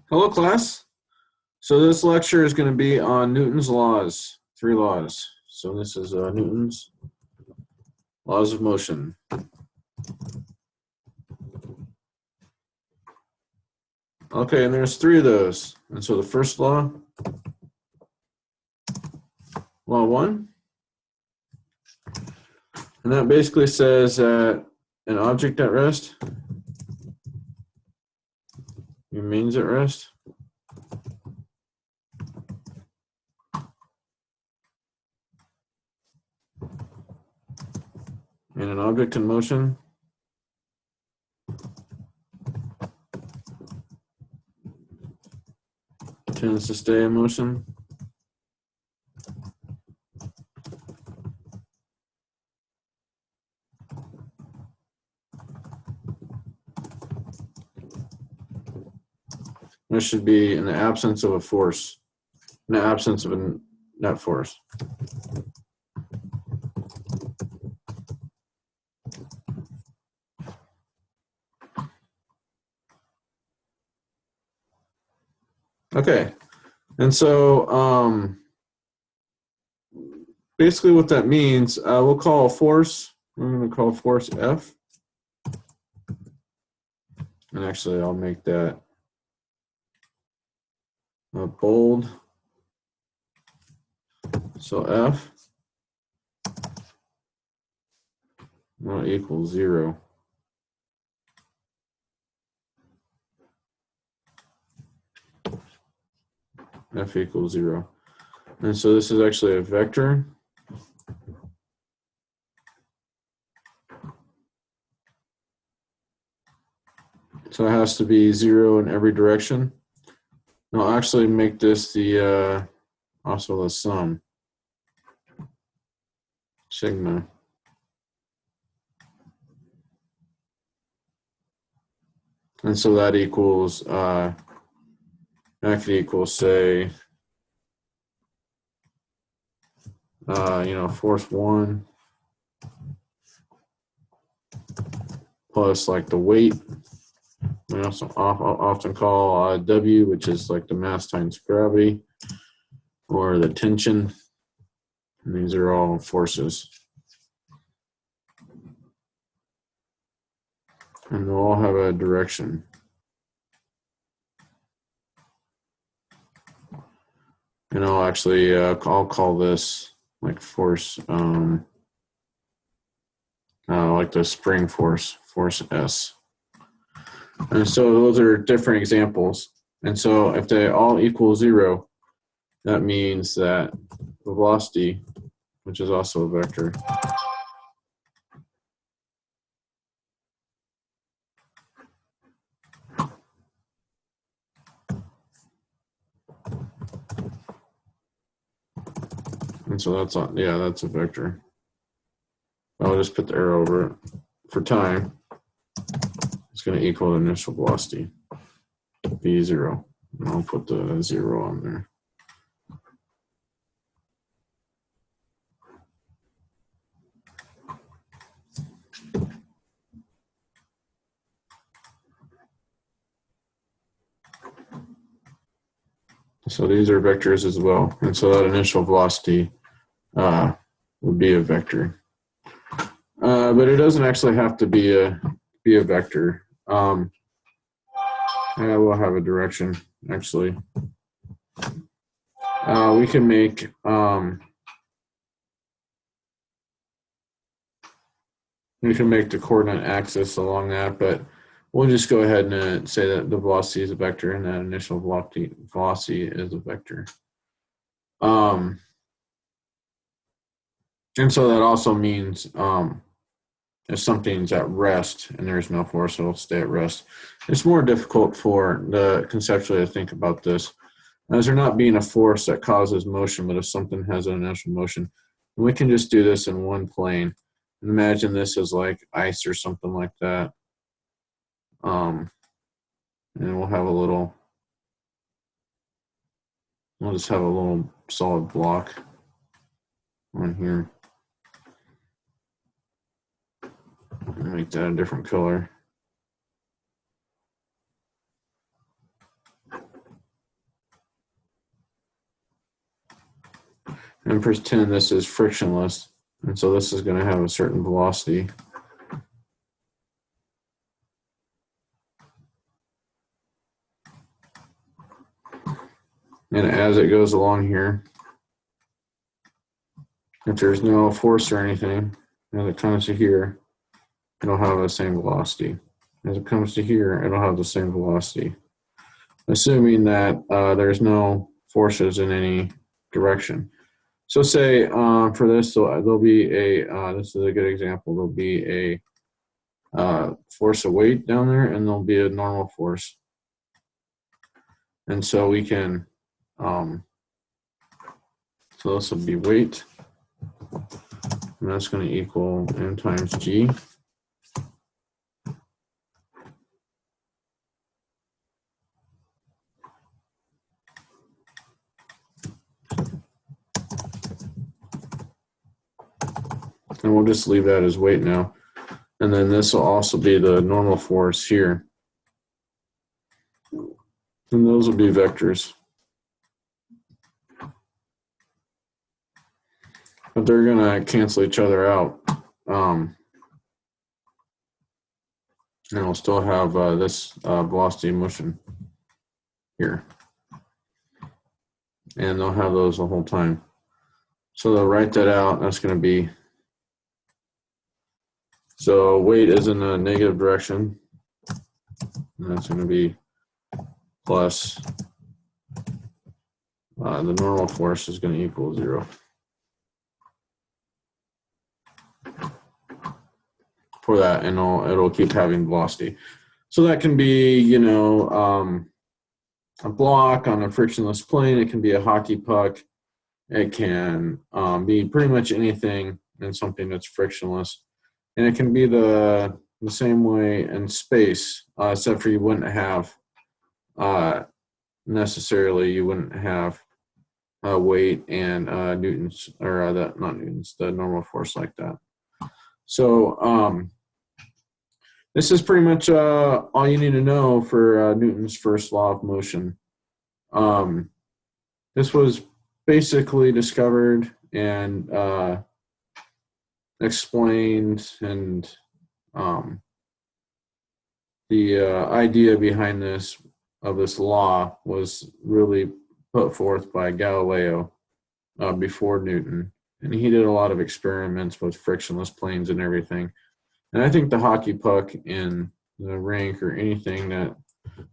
Hello, class. So this lecture is going to be on Newton's laws, three laws. So this is Newton's laws of motion. Okay, and there's three of those. And so the first law, law one, and that basically says that an object at rest remains at rest. And an object in motion tends to stay in motion. This should be in the absence of a force, in the absence of a net force. Okay, and so basically what that means, we'll call a force, we're going to call force F. And actually, I'll make that bold. So F will equal 0. F equals 0. And so this is actually a vector. So it has to be 0 in every direction. And I'll actually make this the also the sum, sigma. And so that equals, that could equal, say, force 1 plus like the weight. We also often call W, which is like the mass times gravity, or the tension. And these are all forces. And they'll all have a direction. And I'll actually, I'll call this like force, like the spring force, force S. And so those are different examples. And so if they all equal 0, that means that the velocity, which is also a vector, and so that's, yeah, that's a vector. I'll just put the arrow over it. For time, it's going to equal the initial velocity, v0. And I'll put the 0 on there. So these are vectors as well. And so that initial velocity would be a vector. But it doesn't actually have to be a vector. Yeah, we'll have a direction, actually. We can make the coordinate axis along that, but we'll just go ahead and say that the velocity is a vector and that initial velocity is a vector. And so that also means if something's at rest and there's no force, it'll stay at rest. It's more difficult conceptually to think about this, as there not being a force that causes motion, but if something has an initial motion. And we can just do this in one plane. And imagine this as like ice or something like that. And we'll just have a little solid block on here. Make that a different color. and pretend this is frictionless. And so this is going to have a certain velocity. And as it goes along here, if there's no force or anything, as it comes to here, it'll have the same velocity. As it comes to here, it'll have the same velocity, assuming that there's no forces in any direction. So say for this, there'll be a, this is a good example, there'll be a force of weight down there, and there'll be a normal force. And so we can, so this will be weight, and that's going to equal m times g. And we'll just leave that as weight now. And then this will also be the normal force here. And those will be vectors. But they're going to cancel each other out. And we'll still have this velocity of motion here. And they'll have those the whole time. So they'll write that out. That's going to be, so weight is in the negative direction. And that's going to be plus the normal force is going to equal 0. For that, and it'll keep having velocity. So that can be, you know, a block on a frictionless plane. It can be a hockey puck. It can be pretty much anything in something that's frictionless. And it can be the same way in space, except for you wouldn't have necessarily, you wouldn't have weight and newtons, or not newtons, the normal force like that. So this is pretty much all you need to know for Newton's first law of motion. This was basically discovered and explained, and the idea behind this law was really put forth by Galileo before Newton. And he did a lot of experiments with frictionless planes and everything. And I think the hockey puck in the rink, or anything that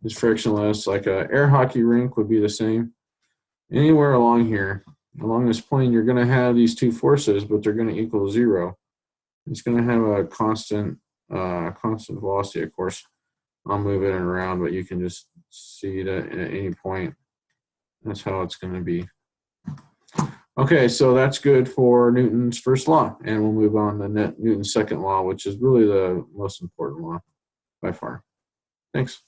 is frictionless, like a air hockey rink would be the same. Anywhere along here, along this plane, you're going to have these two forces, but they're going to equal 0. It's going to have a constant velocity, of course. I'll move it around, but you can just see that at any point. That's how it's going to be. Okay, so that's good for Newton's first law, and we'll move on to Newton's second law, which is really the most important law by far. Thanks.